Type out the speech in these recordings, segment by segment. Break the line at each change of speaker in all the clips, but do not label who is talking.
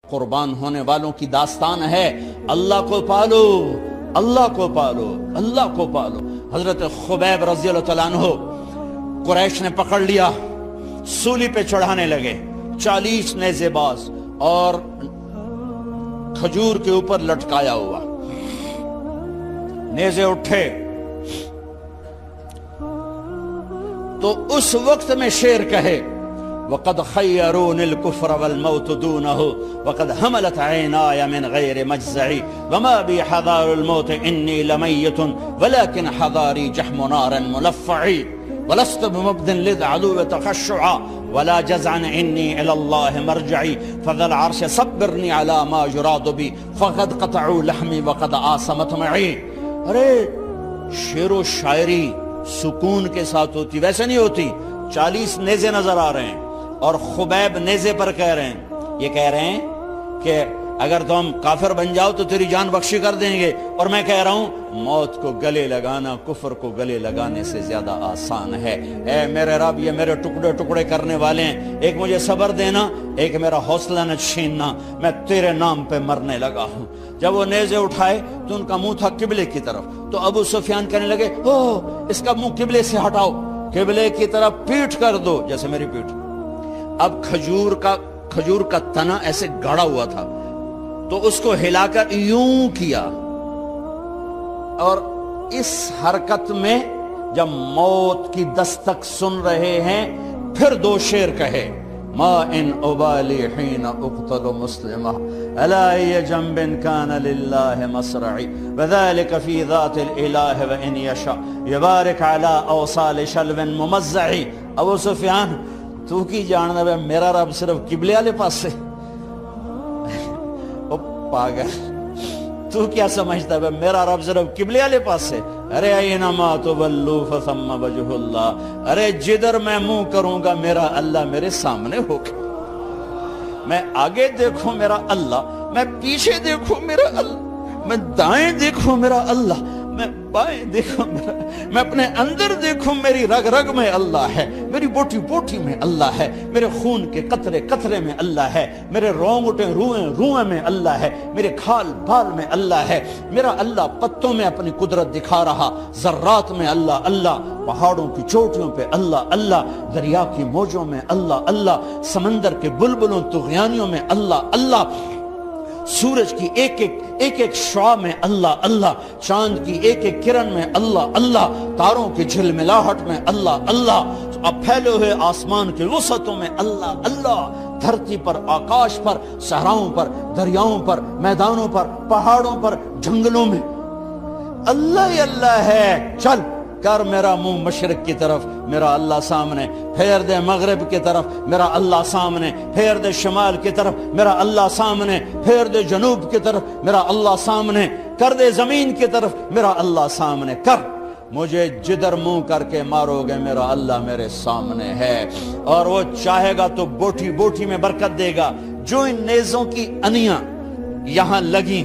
قربان ہونے والوں کی داستان ہے، اللہ کو پالو، اللہ کو پالو، اللہ کو پالو۔ حضرت خبیب رضی اللہ تعالیٰ عنہ قریش نے پکڑ لیا، سولی پہ چڑھانے لگے، 40 نیزے باز اور کھجور کے اوپر لٹکایا ہوا، نیزے اٹھے تو اس وقت میں شعر کہے وَقَدْ خَيَّرُونِ الْكُفْرَ وَالْمَوْتُ دُونَهُ وَقَدْ حَمَلَتْ عَيْنَايَ مِنْ غَيْرِ مَجْزَعِ وَمَا بِي حَذَارُ الْمَوْتِ إِنِّي لَمَيِّتٌ وَلَكِنْ حَذَارِي جَحْمُ نَارٍ مُلَفَّعِ وَلَسْتُ بِمُبْدٍ لِلْعَدُوِّ تَخَشُّعًا وَلَا جَزْعًا إِنِّي إِلَى اللَّهِ مَرْجِعِي فَذَا الْعَرْشِ صَبِّرْنِي عَلَى مَا يُرَادُ بِي فَقَدْ قَطَعُوا لَحْمِي وَقَدْ آسَمَتْ مَعِي۔ ارے شعر و شاعری سکون کے ساتھ ہوتی، ویسے نہیں ہوتی۔ 40 نیزے نظر آ رہے ہیں اور خبیب نیزے پر کہہ رہے ہیں، یہ کہہ رہے ہیں کہ اگر تم کافر بن جاؤ تو تیری جان بخشی کر دیں گے، اور میں کہہ رہا ہوں موت کو گلے لگانا کفر کو گلے لگانے سے زیادہ آسان ہے۔ اے میرے رب، یہ میرے ٹکڑے ٹکڑے کرنے والے ہیں، ایک مجھے صبر دینا، ایک میرا حوصلہ نہ چھیننا، میں تیرے نام پہ مرنے لگا ہوں۔ جب وہ نیزے اٹھائے تو ان کا منہ تھا قبلے کی طرف، تو ابو سفیان کہنے لگے اس کا منہ قبلے سے ہٹاؤ، قبلے کی طرف پیٹ کر دو، جیسے میری پیٹ۔ اب کھجور کا تنا ایسے گاڑا ہوا تھا تو اس کو ہلا کر یوں کیا، اور اس حرکت میں جب موت کی دستک سن رہے ہیں پھر 2 شعر کہے ما ان ابالی حین اقتل مسلمہ الا ای جنب کان للہ مصرعی وذالک فی ذات الالہ وان یشاء یبارک علی اوصال شلو ممزعی۔ ابو سفیان تو کی جاننا ہے میرا رب صرف قبلے والے پاس سے؟ او پاگل، تو کیا سمجھتا ہے میرا رب صرف قبلے والے پاس سے؟ ارے اینما تولوا فثم وجہ اللہ، ارے جدھر میں منہ کروں گا میرا اللہ میرے سامنے ہوگا۔ میں آگے دیکھوں میرا اللہ، میں پیچھے دیکھوں میرا اللہ، میں دائیں دیکھوں میرا اللہ، میں بائیں دیکھوں میرا، میں اپنے اندر دیکھوں میری رگ رگ میں اللہ ہے، میری بوٹی بوٹی میں اللہ ہے، میرے خون کے قطرے قطرے میں اللہ ہے، میرے رونگٹے روئیں روئیں میں اللہ ہے، میرے کھال بال میں اللہ ہے، میرا اللہ پتوں میں اپنی قدرت دکھا رہا، ذرات میں اللہ اللہ، پہاڑوں کی چوٹیوں پہ اللہ اللہ، دریا کی موجوں میں اللہ اللہ، سمندر کے بلبلوں طغیانیوں میں اللہ اللہ، سورج کی ایک ایک شعاع میں اللہ اللہ، چاند کی ایک ایک کرن میں اللہ اللہ، تاروں کی جھلملاہٹ میں اللہ اللہ، اب پھیلے ہوئے آسمان کے وسعتوں میں اللہ اللہ، دھرتی پر آکاش پر صحراؤں پر دریاؤں پر میدانوں پر پہاڑوں پر جنگلوں میں اللہ ہی اللہ ہے۔ چل کر میرا منہ مشرق کی طرف، میرا اللہ سامنے، پھیر دے مغرب کی طرف، میرا اللہ سامنے، پھیر دے شمال کی طرف، میرا اللہ سامنے، پھیر دے جنوب کی طرف، میرا اللہ سامنے، کر دے زمین کی طرف، میرا اللہ سامنے کر، مجھے جدھر منہ کر کے مارو گے میرا اللہ میرے سامنے ہے، اور وہ چاہے گا تو بوٹی بوٹی میں برکت دے گا۔ جو ان نیزوں کی انیاں یہاں لگیں،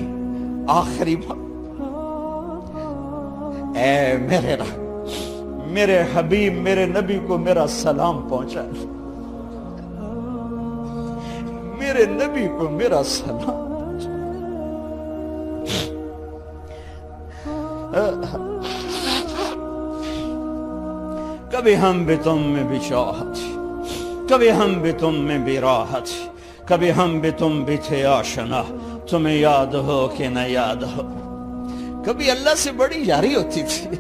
آخری بات، اے میرے رب، میرے حبیب میرے نبی کو میرا سلام پہنچا، میرے نبی کو میرا سلام پہنچا۔ کبھی ہم بھی تم میں بھی چاہت، کبھی ہم بھی تم میں بھی راحت، کبھی ہم بھی تم بھی تھے آشنا، تمہیں یاد ہو کہ نہ یاد ہو، کبھی اللہ سے بڑی یاری ہوتی تھی۔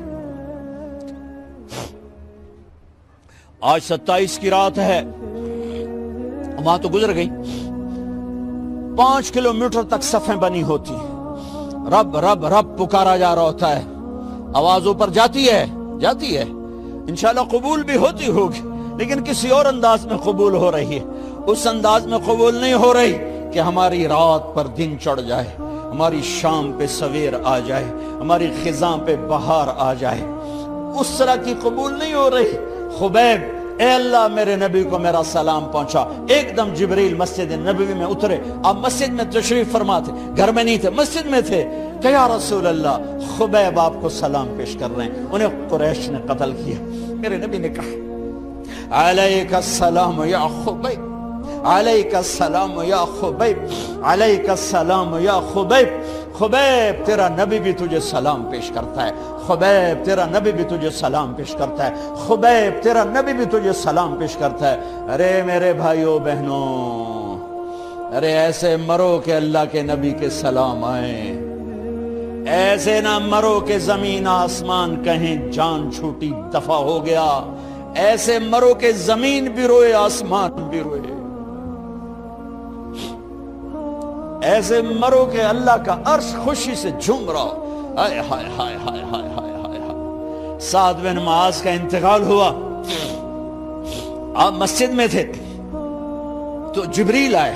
آج 27 کی رات ہے، وہاں تو گزر گئی، 5 کلومیٹر تک صفیں بنی ہوتی، رب رب رب پکارا جا رہا ہوتا ہے، آواز اوپر جاتی ہے انشاءاللہ قبول بھی ہوتی ہوگی، لیکن کسی اور انداز میں قبول ہو رہی ہے، اس انداز میں قبول نہیں ہو رہی کہ ہماری رات پر دن چڑھ جائے، ہماری شام پہ سویر آ جائے، ہماری خزاں پہ بہار آ جائے، اس طرح کی قبول نہیں ہو رہی۔ خبیب، اے اللہ میرے نبی کو میرا سلام پہنچا۔ ایک دم جبریل مسجد نبوی میں اترے، آپ مسجد میں تشریف فرما تھے، گھر میں نہیں تھے، مسجد میں تھے، کہ یا رسول اللہ خبیب آپ کو سلام پیش کر رہے ہیں، انہیں قریش نے قتل کیا۔ میرے نبی نے کہا علیک السلام یا خبیب، علیک السلام یا خبیب، علیک السلام یا خبیب، خبیب تیرا نبی بھی تجھے سلام پیش کرتا ہے، خبیب تیرا نبی بھی تجھے سلام پیش کرتا ہے، خبیب تیرا نبی بھی تجھے سلام پیش کرتا ہے۔ ارے میرے بھائیوں بہنوں، ارے ایسے مرو کہ اللہ کے نبی کے سلام آئیں، ایسے نہ مرو کہ زمین آسمان کہیں جان چھوٹی دفع ہو گیا، ایسے مرو کہ زمین بھی روئے آسمان بھی روئے، ایسے مرو کہ اللہ کا عرش خوشی سے جھوم رہا ہو۔ ہائے ہائے ہائے ہائے ہائے ہائے ہائے ہائے۔ سعد بن معاذ کا انتقال ہوا، آپ مسجد میں تھے تو جبریل آئے،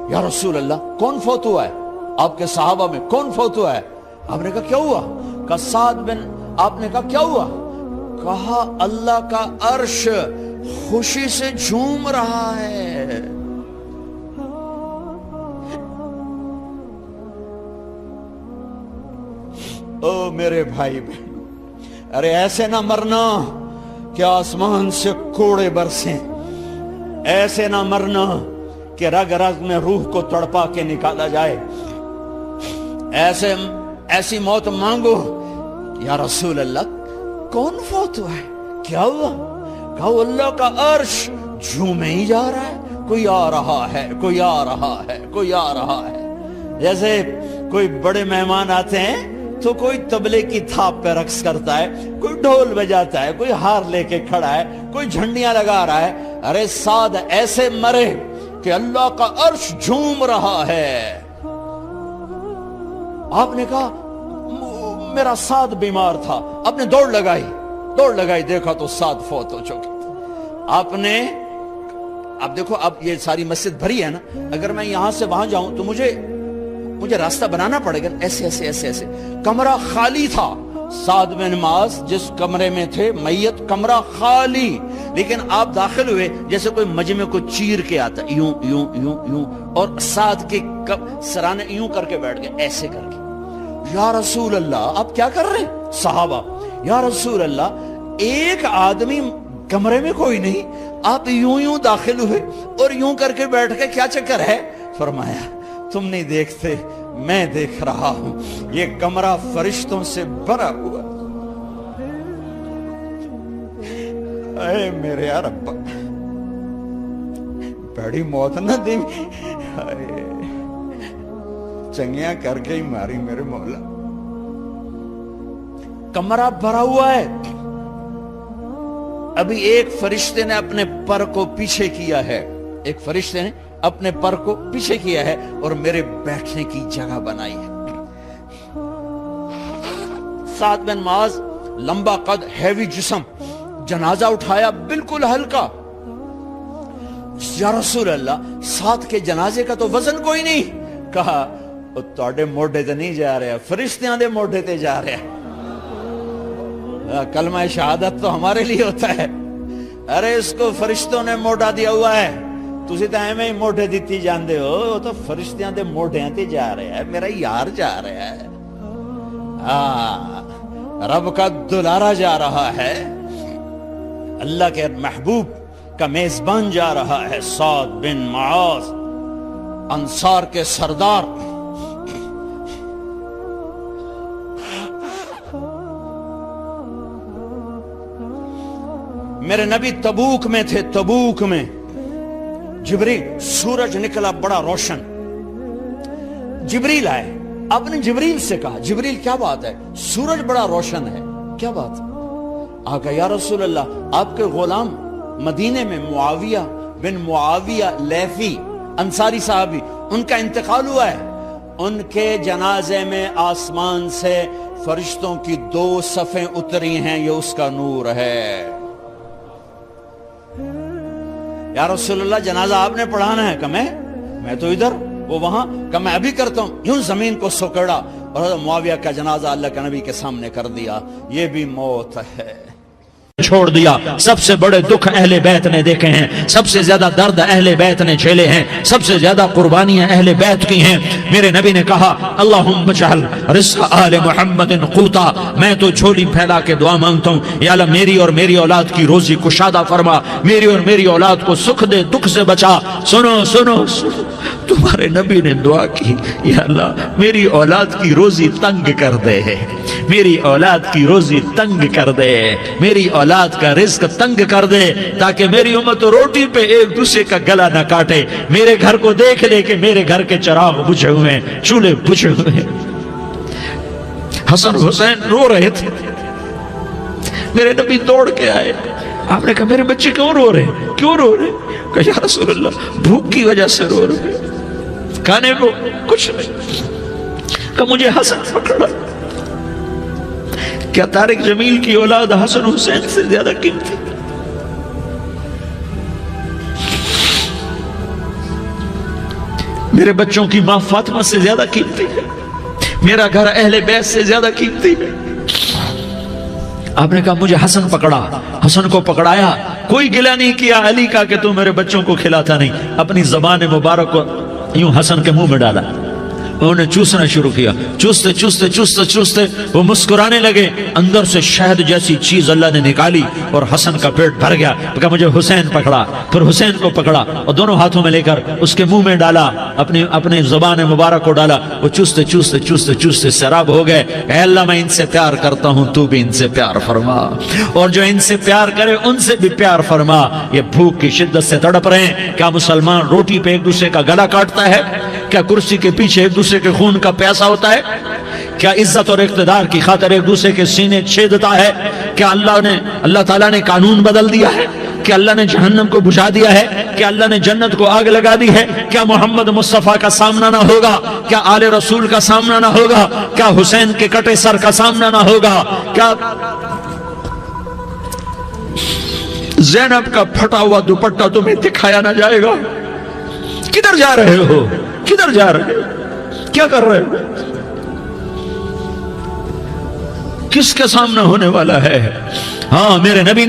یا رسول اللہ کون فوت ہوا ہے؟ آپ کے صحابہ میں کون فوت ہوا ہے؟ آپ نے کہا کیا ہوا؟ کہا سعد بن، آپ نے کہا کیا ہوا؟ کہا اللہ کا عرش خوشی سے جھوم رہا ہے۔ او میرے بھائی بہن، ارے ایسے نہ مرنا کہ آسمان سے کوڑے برسیں، ایسے نہ مرنا کہ رگ رگ میں روح کو تڑپا کے نکالا جائے، ایسی موت مانگو۔ یا رسول اللہ کون فوت ہوا ہے؟ کیا ہوا؟ کہا اللہ کا عرش جھومے ہی جا رہا ہے، کوئی آ رہا ہے، کوئی آ رہا ہے، کوئی آ رہا ہے۔ جیسے کوئی بڑے مہمان آتے ہیں تو کوئی طبلے کی تھاپ پہ رقص کرتا ہے، کوئی ڈھول بجاتا ہے، کوئی ہار لے کے کھڑا ہے، کوئی جھنڈیاں لگا رہا ہے۔ ارے سعد ایسے مرے کہ اللہ کا عرش جھوم رہا ہے۔ آپ نے کہا میرا سعد بیمار تھا، آپ نے دوڑ لگائی، دیکھا تو سعد فوت ہو چکے۔ آپ نے، اب دیکھو اب یہ ساری مسجد بھری ہے نا، اگر میں یہاں سے وہاں جاؤں تو مجھے راستہ بنانا پڑے گا، ایسے۔ کمرہ خالی تھا، سعد بن معاذ جس کمرے میں تھے میت، کمرہ خالی، لیکن آپ داخل ہوئے جیسے کوئی مجمع کو چیر کے آتا، یوں یوں یوں یوں، اور سعد کے سرانے یوں کر کے بیٹھ گئے، ایسے کر کے۔ یا رسول اللہ آپ کیا کر رہے ہیں؟ صحابہ، یا رسول اللہ ایک آدمی کمرے میں کوئی نہیں، آپ یوں داخل ہوئے اور یوں کر کے بیٹھ کے، کیا چکر ہے؟ فرمایا تم نہیں دیکھتے، میں دیکھ رہا ہوں، یہ کمرہ فرشتوں سے بھرا ہوا۔ اے میرے رب، بڑی موت نہ دیں، چنگیاں کر کے ہی ماری میرے مولا۔ کمرہ بھرا ہوا ہے، ابھی ایک فرشتے نے اپنے پر کو پیچھے کیا ہے، ایک فرشتے نے اپنے پر کو پیچھے کیا ہے اور میرے بیٹھنے کی جگہ بنائی ہے۔ سعد بن معاذ لمبا قد، ہیوی جسم، جنازہ اٹھایا بالکل ہلکا۔ یا رسول اللہ سعد کے جنازے کا تو وزن کوئی نہیں۔ کہا تواڈے موڈے تے نہیں جا رہا، فرشتیاں دے موڈے تے جا رہا۔ کلمہ شہادت تو ہمارے لیے ہوتا ہے، ارے اس کو فرشتوں نے موڈا دیا ہوا ہے، تسی تو ایویں ہی موڈے دیتی جاندے ہو، وہ تو فرشتیاں دے موڈیاں تے جا رہا ہے، میرا یار جا رہا ہے، رب کا دلارا جا رہا ہے، اللہ کے محبوب کا میزبان جا رہا ہے، سعد بن معاذ انصار کے سردار۔ میرے نبی تبوک میں تھے، تبوک میں جبریل، سورج نکلا بڑا روشن، جبریل آئے، آپ نے جبریل سے کہا جبریل کیا بات ہے، سورج بڑا روشن ہے، کیا بات ہے؟ آقا یا رسول اللہ آپ کے غلام مدینے میں معاویہ بن معاویہ لیفی انصاری صحابی، ان کا انتقال ہوا ہے، ان کے جنازے میں آسمان سے فرشتوں کی 2 صفیں اتری ہیں، یہ اس کا نور ہے۔ یا رسول اللہ جنازہ آپ نے پڑھانا ہے؟ کہ میں تو ادھر، وہ وہاں، کہ میں ابھی کرتا ہوں۔ یوں زمین کو سکڑا اور معاویہ کا جنازہ اللہ کے نبی کے سامنے کر دیا۔ یہ بھی موت ہے۔
چھوڑ دیا. سب سے بڑے دکھ اہل بیت نے دیکھے ہیں, سب سے زیادہ درد اہل بیت نے جھیلے ہیں, سب سے زیادہ قربانیاں اہل بیت کی ہیں. میرے نبی نے کہا اللہم اجعل رزق آل محمد قوتا, میں تو جھولی پھیلا کے دعا مانگتا ہوں, یا اللہ میری اور میری اولاد کی روزی کشادہ فرما, میری اور میری اولاد کو سکھ دے, دکھ سے بچا. سنو سنو سنو, تمہارے نبی نے دعا کی, یا اللہ میری اولاد کی روزی تنگ کر دے, میری اولاد کی روزی تنگ کر دے, میری اولاد کا رزق تنگ کر دے, تاکہ میری امت روٹی پہ ایک دوسرے کا گلا نہ کاٹے. میرے گھر کو دیکھ لے کہ میرے گھر کے چراغ بجھے ہوئے ہیں, چولہے بجھے ہوئے ہیں. حسن حسین رو رہے تھے, میرے نبی دوڑ کے آئے. آپ نے کہا میرے بچے کیوں رو رہے ہیں, کیوں رو رہے ہیں؟ کہا یا رسول اللہ بھوک کی وجہ سے رو رہے ہیں, کھانے کو کچھ نہیں. کہا مجھے حسن پکڑا. کیا طارق جمیل کی اولاد حسن حسین سے زیادہ قیمتی؟ میرے بچوں کی ماں فاطمہ سے زیادہ قیمتی ہے, میرا گھر اہل بیت سے زیادہ قیمتی ہے. آپ نے کہا مجھے حسن پکڑا, حسن کو پکڑایا, کوئی گلہ نہیں کیا علی کا کہ تو میرے بچوں کو کھلاتا نہیں, اپنی زبان مبارک کو یوں حسن کے منہ میں ڈالا, انہوں نے چوسنا شروع کیا. چوستے چوستے چوستے چوستے وہ مسکرانے لگے, اندر سے شہد جیسی چیز اللہ نے نکالی اور حسن کا پیٹ بھر گیا. کہا مجھے حسین پکڑا, پھر حسین کو پکڑا اور دونوں ہاتھوں میں لے کر اس کے منہ میں ڈالا, اپنی زبان مبارک کو ڈالا. وہ چوستے چوستے چوستے چوستے سیراب ہو گئے. اے اللہ میں ان سے پیار کرتا ہوں, تو بھی ان سے پیار فرما, اور جو ان سے پیار کرے ان سے بھی پیار فرما. یہ بھوک کی شدت سے تڑپ رہے ہیں. کیا مسلمان روٹی پہ ایک دوسرے کا گلا کاٹتا ہے؟ کیا کرسی کے پیچھے ایک دوسرے کے خون کا پیاسا ہوتا ہے؟ کیا عزت اور اقتدار کی خاطر ایک دوسرے کے سینے چھیدتا ہے؟ کیا اللہ تعالیٰ نے قانون بدل دیا ہے؟ کیا اللہ نے جہنم کو بجھا دیا ہے؟ کیا اللہ نے جنت کو آگ لگا دی ہے؟ کیا محمد مصطفیٰ کا سامنا نہ ہوگا؟ کیا آل رسول کا سامنا نہ ہوگا؟ کیا حسین کے کٹے سر کا سامنا نہ ہوگا؟ کیا زینب کا پھٹا ہوا دوپٹہ تمہیں دکھایا نہ جائے گا؟ کدھر جا رہے ہو؟ کدھر جا رہے ہو؟ کیا کر رہے ہو؟ کس کے سامنے ہونے والا ہے؟ ہاں میرے نبی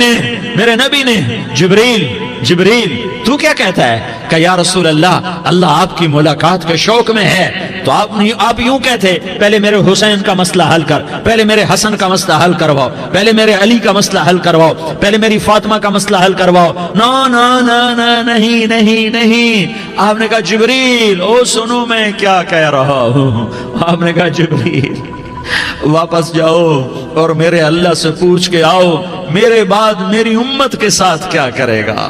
نے جبریل تو کیا کہتا ہے؟ کہ یا رسول اللہ آپ کی ملاقات کے شوق میں ہے. تو آپ یوں کہتے پہلے میرے حسین کا مسئلہ حل کر, پہلے میرے حسن کا مسئلہ حل کرواؤ, پہلے میرے علی کا مسئلہ حل کرواؤ, پہلے میری فاطمہ کا مسئلہ حل کرواؤ. نہیں. آپ نے کہا جبریل او سنو میں کیا کہہ رہا ہوں. آپ نے کہا جبریل واپس جاؤ اور میرے اللہ سے پوچھ کے آؤ میرے بعد میری امت کے ساتھ کیا کرے گا,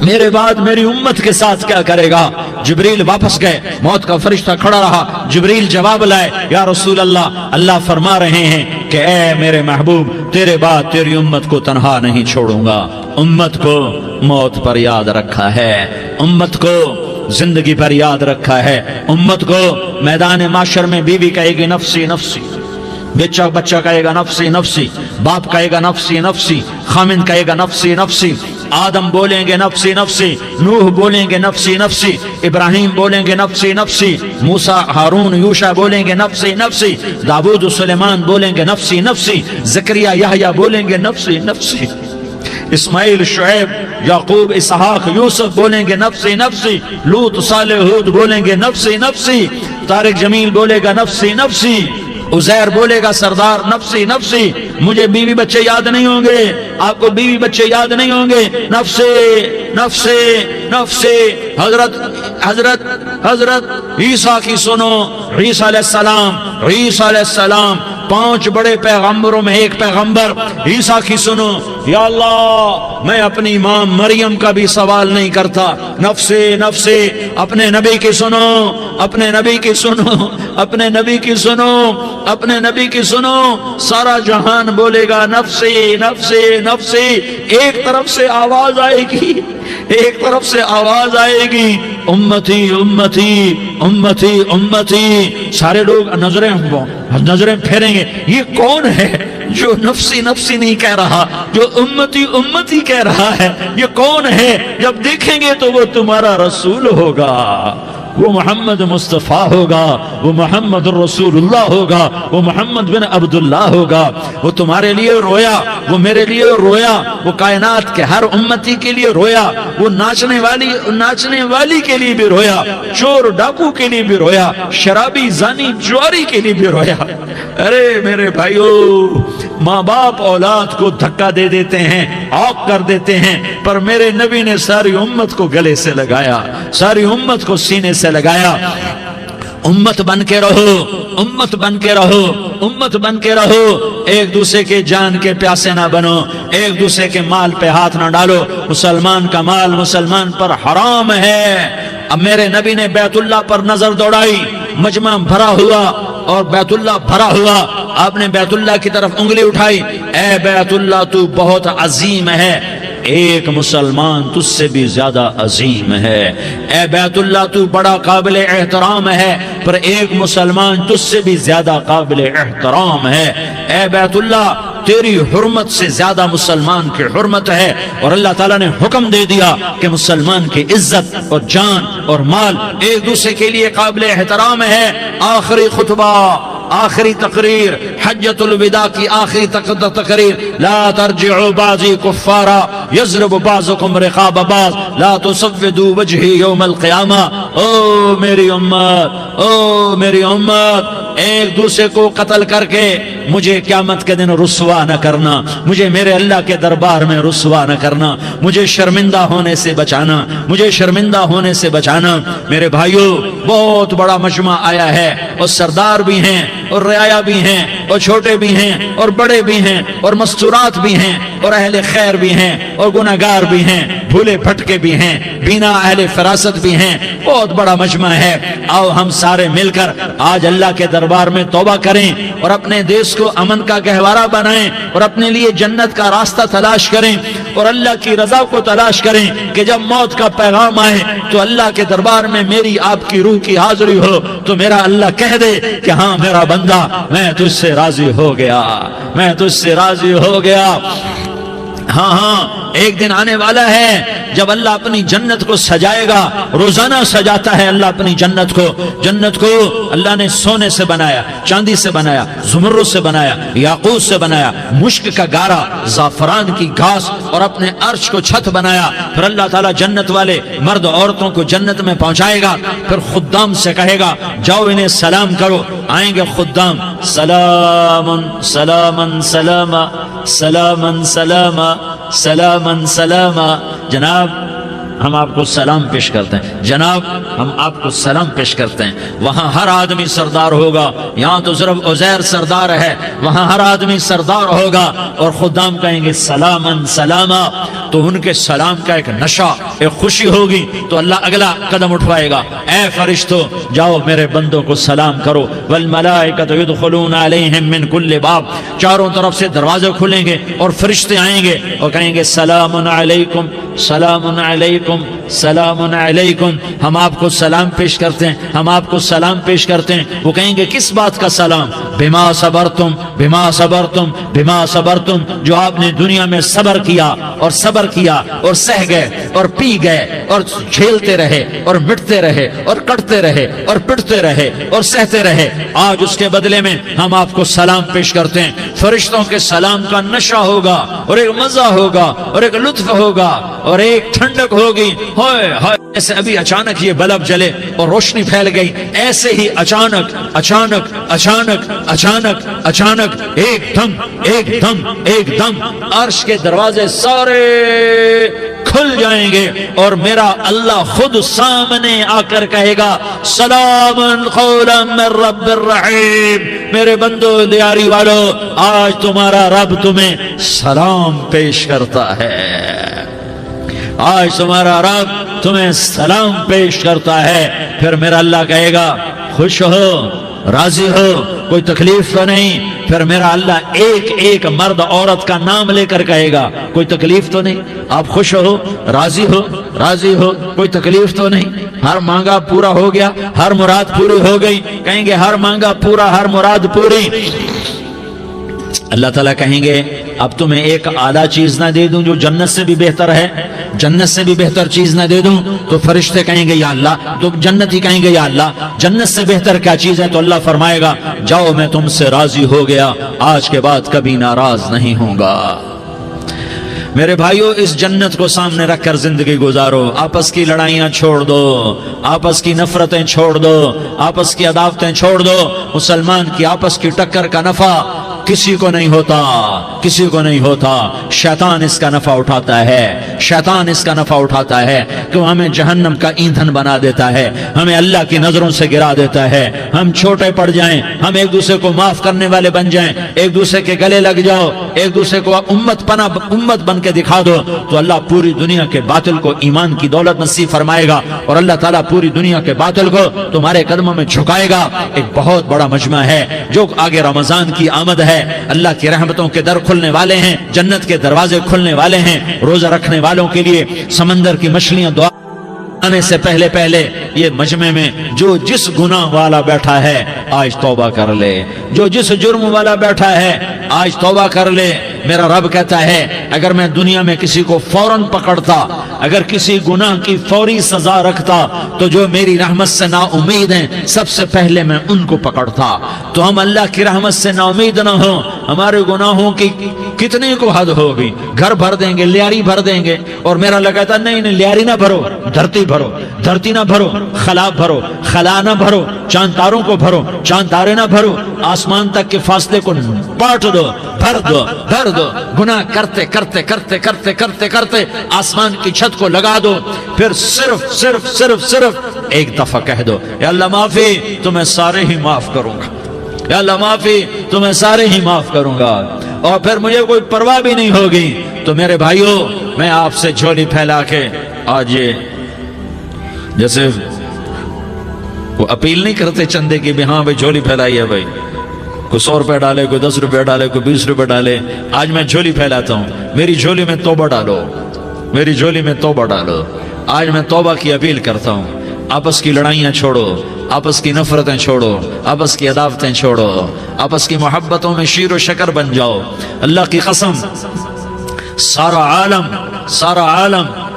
میرے بعد میری امت کے ساتھ کیا کرے گا. جبریل واپس گئے, موت کا فرشتہ کھڑا رہا. جبریل جواب لائے, یا رسول اللہ فرما رہے ہیں کہ اے میرے محبوب تیرے بعد تیری امت کو تنہا نہیں چھوڑوں گا. امت کو موت پر یاد رکھا ہے, امت کو زندگی پر یاد رکھا ہے, امت کو میدان معاشر میں بیوی کہے گی نفسی نفسی, بچہ کہے گا نفسی نفسی, باپ کہے گا نفسی نفسی, خامن کہے گا نفسی نفسی, آدم بولیں گے نفسی نفسی, نوح بولیں گے نفسی نفسی, ابراہیم بولیں گے نفسی نفسی, موسیٰ ہارون یوشع بولیں گے نفسی نفسی, داؤد سلیمان بولیں گے نفسی نفسی, زکریا یحییٰ بولیں گے نفسی نفسی, اسماعیل شعیب یعقوب اسحاق یوسف بولیں گے نفسی نفسی, لوط صالح ہود بولیں گے نفسی نفسی, طارق جمیل بولے گا نفسی نفسی, عزیر بولے گا سردار نفسی نفسی. مجھے بیوی بچے یاد نہیں ہوں گے, آپ کو بیوی بچے یاد نہیں ہوں گے. نفسی نفسی نفسی. حضرت عیسیٰ کی سنو, عیسیٰ علیہ السلام 5 بڑے پیغمبروں میں ایک پیغمبر عیسیٰ کی سنو. یا اللہ میں اپنی ماں مریم کا بھی سوال نہیں کرتا, نفسی نفسی. اپنے نبی کی سنو, اپنے نبی کی سنو, اپنے نبی کی سنو, اپنے نبی کی سنو. سارا جہان بولے گا نفسی نفسی نفسی. ایک طرف سے آواز آئے گی, ایک طرف سے آواز آئے گی امتی امتی امتی امتی. سارے لوگ نظریں پھیریں گے, یہ کون ہے جو نفسی نفسی نہیں کہہ رہا, جو امتی امتی کہہ رہا ہے؟ یہ کون ہے؟ جب دیکھیں گے تو وہ تمہارا رسول ہوگا. وہ محمد مصطفیٰ ہوگا، وہ محمد رسول اللہ ہوگا، وہ محمد بن عبداللہ ہوگا۔ وہ تمہارے لیے رویا، وہ میرے لیے رویا، وہ کائنات کے ہر امتی کے لیے رویا، وہ ناچنے والی کے لیے بھی رویا، چور ڈاکو کے لیے بھی رویا، شرابی زانی جواری کے لیے بھی رویا۔ ارے میرے بھائیو، ماں باپ اولاد کو دھکا دے دیتے ہیں، عوق کر دیتے ہیں، پر میرے نبی نے ساری امت کو گلے سے لگایا، ساری امت کو سینے سے لگایا۔ امت بن کے رہو، امت بن کے رہو، امت بن کے رہو، ایک دوسرے کے جان کے پیاسے نہ بنو، ایک دوسرے کے مال پہ ہاتھ نہ ڈالو۔ مسلمان کا مال مسلمان پر حرام ہے۔ اب میرے نبی نے بیت اللہ پر نظر دوڑائی، مجمع بھرا ہوا اور بیت اللہ بھرا ہوا، آپ نے بیت اللہ کی طرف انگلی اٹھائی، اے بیت اللہ تو بہت عظیم ہے، ایک مسلمان تجھ سے بھی زیادہ عظیم ہے۔ اے بیت اللہ تو بڑا قابل احترام ہے، پر ایک مسلمان تجھ سے بھی زیادہ قابل احترام ہے۔ اے بیت اللہ تیری حرمت سے زیادہ مسلمان کی حرمت ہے، اور اللہ تعالیٰ نے حکم دے دیا کہ مسلمان کی عزت اور جان اور مال ایک دوسرے کے لیے قابل احترام ہے۔ آخری خطبہ، آخری تقریر، حجۃ الوداع کی آخری تقریر، لا ترجعوا بعضی کفارا یضرب بعضکم رقاب بعض لا تسودوا وجہی یوم القیامہ۔ او میری امت، او میری امت، ایک دوسرے کو قتل کر کے مجھے قیامت کے دن رسوا نہ کرنا، مجھے میرے اللہ کے دربار میں رسوا نہ کرنا، مجھے شرمندہ ہونے سے بچانا، مجھے شرمندہ ہونے سے بچانا۔ میرے بھائیو، بہت بڑا مجمع آیا ہے، اور سردار بھی ہیں اور رعایا بھی ہیں اور چھوٹے بھی ہیں اور بڑے بھی ہیں اور مستورات بھی ہیں اور اہل خیر بھی ہیں اور گناہگار بھی ہیں، بھولے بھٹکے بھی ہیں، بینا اہل فراست بھی ہیں، بہت بڑا مجمع ہے۔ آؤ ہم سارے مل کر آج اللہ کے دربار میں توبہ کریں اور اپنے دیش کو امن کا گہوارہ بنائیں اور اپنے لیے جنت کا راستہ تلاش کریں اور اللہ کی رضا کو تلاش کریں کہ جب موت کا پیغام آئے تو اللہ کے دربار میں میری آپ کی روح کی حاضری ہو تو میرا اللہ کہہ دے کہ ہاں میرا بندہ، میں تجھ سے راضی ہو گیا، میں تجھ سے راضی ہو گیا۔ ہاں ہاں، ایک دن آنے والا ہے جب اللہ اپنی جنت کو سجائے گا، روزانہ سجاتا ہے اللہ اپنی جنت کو۔ جنت کو اللہ نے سونے سے بنایا، چاندی سے بنایا، زمرد سے بنایا، یاقوت سے بنایا، مشک کا گارا، زعفران کی گھاس اور اپنے عرش کو چھت بنایا۔ پھر اللہ تعالیٰ جنت والے مرد عورتوں کو جنت میں پہنچائے گا، پھر خدام سے کہے گا جاؤ انہیں سلام کرو۔ آئیں گے خدام، سلامن سلامن سلاما سلامن سلاما سلامن سلاما۔ جناب ہم آپ کو سلام پیش کرتے ہیں، جناب ہم آپ کو سلام پیش کرتے ہیں۔ وہاں ہر آدمی سردار ہوگا، یہاں تو صرف عزیر سردار ہے، وہاں ہر آدمی سردار ہوگا، اور خدام کہیں گے سلامن سلاما، تو ان کے سلام کا ایک نشہ، ایک خوشی ہوگی، تو اللہ اگلا قدم اٹھوائے گا، اے فرشتو جاؤ میرے بندوں کو سلام کرو۔ والملائکۃ یدخلون علیہم من کل باب، چاروں طرف سے دروازے کھلیں گے اور فرشتے آئیں گے اور کہیں گے سلام علیکم سلام علیکم سلام علیکم، ہم آپ کو سلام پیش کرتے ہیں، ہم آپ کو سلام پیش کرتے ہیں۔ وہ کہیں گے کس بات کا سلام؟ بما صبرتم بما صبرتم بما صبرتم، جو آپ نے دنیا میں صبر کیا اور صبر کیا اور سہ گئے اور پی گئے اور جھیلتے رہے اور مٹتے رہے اور کٹتے رہے اور پٹتے رہے اور سہتے رہے، آج اس کے بدلے میں ہم آپ کو سلام پیش کرتے ہیں۔ فرشتوں کے سلام کا نشہ ہوگا اور ایک مزہ ہوگا اور ایک لطف ہوگا اور ایک ٹھنڈک ہوگی۔ ہائے ہائے، ایسے ابھی اچانک یہ بلب جلے اور روشنی پھیل گئی، ایسے ہی اچانک اچانک اچانک اچانک اچانک ایک دم ایک دم ایک دم عرش کے دروازے سارے کھل جائیں گے اور میرا اللہ خود سامنے آ کر کہے گا سلام قولا من رب الرحیم۔ میرے بندو دیاری والو، آج تمہارا رب تمہیں سلام پیش کرتا ہے، آج تمہارا رب تمہیں سلام پیش کرتا ہے۔ پھر میرا اللہ کہے گا خوش ہو، راضی ہو، کوئی تکلیف تو نہیں؟ پھر میرا اللہ ایک ایک مرد عورت کا نام لے کر کہے گا کوئی تکلیف تو نہیں؟ آپ خوش ہو، راضی ہو، راضی ہو، کوئی تکلیف تو نہیں؟ ہر مانگا پورا ہو گیا، ہر مراد پوری ہو گئی؟ کہیں گے ہر مانگا پورا، ہر مراد پوری۔ اللہ تعالیٰ کہیں گے اب تمہیں ایک اعلیٰ چیز نہ دے دوں جو جنت سے بھی بہتر ہے؟ جنت سے بھی بہتر چیز نہ دے دوں؟ تو فرشتے کہیں گے یا اللہ، تو جنت ہی کہیں گے یا اللہ جنت سے بہتر کیا چیز ہے؟ تو اللہ فرمائے گا جاؤ میں تم سے راضی ہو گیا، آج کے بعد کبھی ناراض نہیں ہوں گا۔ میرے بھائیو، اس جنت کو سامنے رکھ کر زندگی گزارو، آپس کی لڑائیاں چھوڑ دو، آپس کی نفرتیں چھوڑ دو، آپس کی عداوتیں چھوڑ دو۔ مسلمان کی آپس کی ٹکر کا نفع کسی کو نہیں ہوتا، کسی کو نہیں ہوتا۔ شیطان اس کا نفع اٹھاتا ہے، شیطان اس کا نفع اٹھاتا ہے کہ وہ ہمیں جہنم کا ایندھن بنا دیتا ہے، ہمیں اللہ کی نظروں سے گرا دیتا ہے، ہم چھوٹے پڑ جائیں، ہم ایک دوسرے کو معاف کرنے والے بن جائیں، ایک دوسرے کے گلے لگ جاؤ، ایک دوسرے کو امت بن کے دکھا دو، تو اللہ پوری دنیا کے باطل کو ایمان کی دولت نصیب فرمائے گا، اور اللہ تعالیٰ پوری دنیا کے باطل کو تمہارے قدموں میں جھکائے گا۔ ایک بہت بڑا مجمع ہے جو آگے رمضان کی آمد ہے، اللہ کی رحمتوں کے در کھلنے والے ہیں، جنت کے دروازے کھلنے والے ہیں۔ روزہ رکھنے والوں کے لیے سمندر کی مچھلیاں دعا آنے سے پہلے یہ مجمع میں جو جس گناہ والا بیٹھا ہے آج توبہ کر لے، جو جس جرم والا بیٹھا ہے آج توبہ کر لے۔ میرا رب کہتا ہے اگر میں دنیا میں کسی کو فوراً پکڑتا، اگر کسی گناہ کی فوری سزا رکھتا، تو جو میری رحمت سے نا امید ہیں سب سے پہلے میں ان کو پکڑتا۔ تو ہم اللہ کی رحمت سے نا امید نہ ہوں، ہمارے گناہوں کی کتنے کو حد ہوگی، گھر بھر دیں گے، لیاری بھر دیں گے، اور میرا لگاتا نہیں لیاری نہ بھرو، دھرتی بھرو، دھرتی نہ بھرو، خلا بھرو، خلا نہ بھرو، چاند تاروں کو بھرو، چاند تارے نہ بھرو، آسمان تک کے فاصلے کو بانٹ دو، بھر دو، بھر دو، گناہ کرتے کرتے کرتے کرتے کرتے کرتے آسمان کی چھت کو لگا دو، پھر صرف صرف صرف صرف ایک دفعہ کہہ دو یا اللہ معافی، تو میں سارے ہی معاف کروں گا، یا اللہ معافی، تو میں سارے ہی معاف کروں گا، اور پھر مجھے کوئی پرواہ بھی نہیں ہوگی۔ تو میرے بھائیوں، میں آپ سے جھولی پھیلا کے آج یہ جیسے وہ اپیل نہیں کرتے چندے کی بھی ہاں بھائی جھولی پھیلائی ہے، بھائی کوئی 100 روپے ڈالے، کوئی 10 روپے ڈالے، کوئی 20 روپے ڈالے، آج میں جھولی پھیلاتا ہوں، میری جھولی میں توبہ ڈالو، میری جھولی میں توبہ ڈالو۔ آج میں توبہ کی اپیل کرتا ہوں، آپس کی لڑائیاں چھوڑو، آپس کی نفرتیں چھوڑو، آپس کی عداوتیں چھوڑو، آپس کی محبتوں میں شیر و شکر بن جاؤ۔ اللہ کی قسم،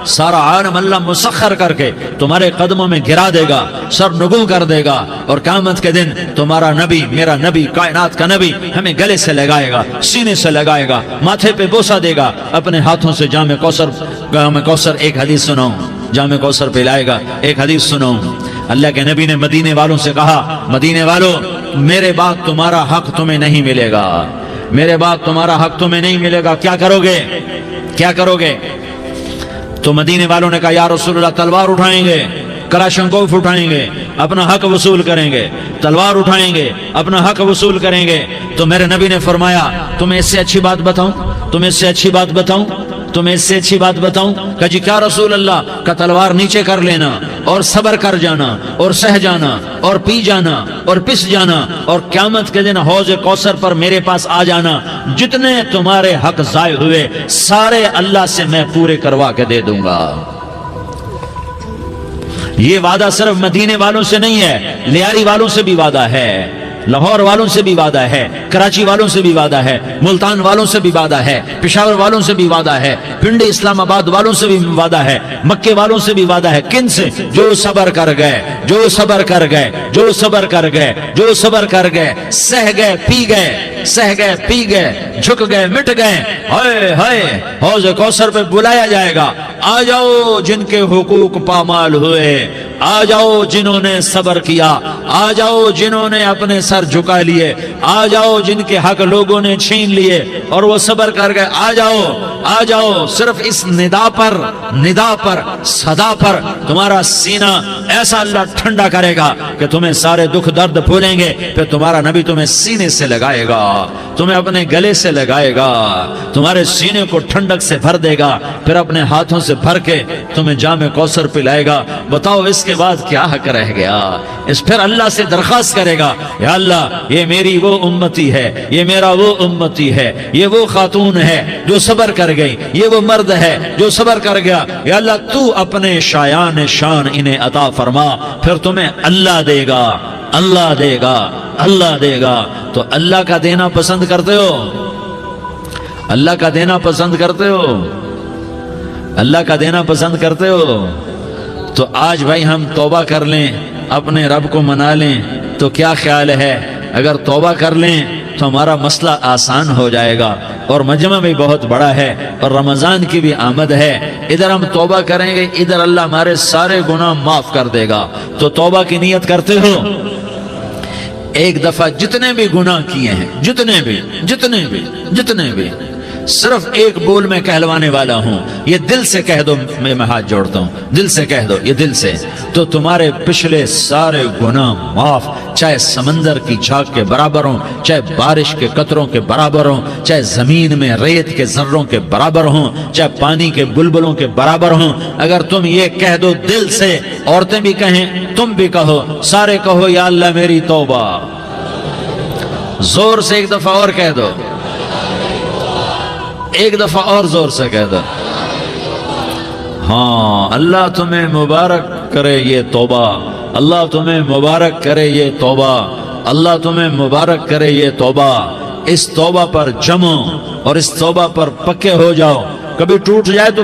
سارا عالم اللہ مسخر کر کے تمہارے قدموں میں گرا دے گا، سر نگوں کر دے گا، اور قیامت کے دن تمہارا نبی، میرا نبی، کائنات کا نبی ہمیں گلے سے لگائے گا، سینے سے لگائے گا، ماتھے پہ بوسہ دے گا، اپنے ہاتھوں سے جام کوثر ایک حدیث سناؤں، جام کوثر پلائے گا، ایک حدیث سناؤں۔ اللہ کے نبی نے مدینے والوں سے کہا، مدینے والوں میرے بعد تمہارا حق تمہیں نہیں ملے گا، میرے بعد تمہارا حق تمہیں نہیں ملے گا، کیا کرو گے، کیا کرو گے؟ تو مدینے والوں نے کہا یا رسول اللہ تلوار اٹھائیں گے، کلاشنکوف اٹھائیں گے، اپنا حق وصول کریں گے، تلوار اٹھائیں گے، اپنا حق وصول کریں گے۔ تو میرے نبی نے فرمایا تمہیں اس سے اچھی بات بتاؤں، تمہیں اس سے اچھی بات بتاؤں، تمہیں اس سے اچھی بات بتاؤں؟ کہا جی کیا رسول اللہ؟ کا تلوار نیچے کر لینا اور صبر کر جانا اور سہ جانا اور پی جانا اور پس جانا، اور قیامت کے دن حوض کوثر پر میرے پاس آ جانا، جتنے تمہارے حق ضائع ہوئے سارے اللہ سے میں پورے کروا کے دے دوں گا۔ یہ وعدہ صرف مدینے والوں سے نہیں ہے، لیاری والوں سے بھی وعدہ ہے، لاہور والوں سے بھی وعدہ ہے، کراچی والوں سے بھی وعدہ ہے، ملتان والوں سے بھی وعدہ ہے، پشاور والوں سے بھی وعدہ ہے، پنڈی اسلام آباد والوں سے بھی وعدہ ہے، مکے والوں سے بھی وعدہ ہے۔ کن سے؟ جو صبر کر گئے، جو صبر کر گئے، جو صبر کر گئے، جو صبر کر گئے، سہ گئے پی گئے، سہ گئے پی گئے، جھک گئے مٹ گئے، ہائے ہائے حوض کوثر پہ بلایا جائے گا، آ جاؤ جن کے حقوق پامال ہوئے، آ جاؤ جنہوں نے صبر کیا، آ جاؤ جنہوں نے اپنے سر جھکا لیے، آ جاؤ جن کے حق لوگوں نے چھین لیے اور وہ صبر کر گئے، آ جاؤ آ جاؤ۔ صرف اس ندا پر صدا پر تمہارا سینہ ایسا اللہ ٹھنڈا کرے گا کہ تمہیں سارے دکھ درد بھولیں گے، پھر تمہارا نبی تمہیں سینے سے لگائے گا، تمہیں اپنے گلے سے لگائے گا، تمہارے سینے کو ٹھنڈک سے بھر دے گا، پھر اپنے ہاتھوں سے بھر کے تمہیں جام کوثر پلائے گا۔ بتاؤ اس کے بعد کیا حق رہ گیا؟ اس پھر اللہ سے درخواست کرے گا یا اللہ یہ میری وہ امتی ہے، یہ میرا وہ امتی ہے، یہ وہ خاتون ہے جو صبر کر گئی، یہ وہ مرد ہے جو صبر کر گیا، یا اللہ تو اپنے شایان شان انہیں عطا فرما، پھر تمہیں اللہ دے گا، اللہ دے گا، اللہ دے گا۔ تو اللہ کا دینا پسند کرتے ہو؟ اللہ کا دینا پسند کرتے ہو؟ اللہ کا دینا پسند کرتے ہو؟ تو آج بھائی ہم توبہ کر لیں، اپنے رب کو منا لیں، تو کیا خیال ہے اگر توبہ کر لیں تو ہمارا مسئلہ آسان ہو جائے گا، اور مجمع بھی بہت بڑا ہے اور رمضان کی بھی آمد ہے، ادھر ہم توبہ کریں گے، ادھر اللہ ہمارے سارے گناہ معاف کر دے گا۔ تو توبہ کی نیت کرتے ہو؟ ایک دفعہ جتنے بھی گناہ کیے ہیں، جتنے بھی صرف ایک بول میں کہلوانے والا ہوں، یہ دل سے کہہ دو، میں ہاتھ جوڑتا ہوں، دل سے کہہ دو، یہ دل سے، تو تمہارے پچھلے سارے گناہ معاف، چاہے سمندر کی جھاگ کے برابر ہوں، چاہے بارش کے قطروں کے برابر ہوں، چاہے زمین میں ریت کے ذروں کے برابر ہوں، چاہے پانی کے بلبلوں کے برابر ہوں۔ اگر تم یہ کہہ دو دل سے، عورتیں بھی کہیں، تم بھی کہو، سارے کہو یا اللہ میری توبہ، زور سے ایک دفعہ اور کہہ دو، ایک دفعہ اور زور سے کہہ دو۔ ہاں، اللہ تمہیں مبارک کرے یہ توبہ، اللہ تمہیں مبارک کرے یہ توبہ، اللہ تمہیں مبارک کرے یہ توبہ۔ اس توبہ پر جمو اور اس توبہ پر پکے ہو جاؤ، کبھی ٹوٹ جائے تو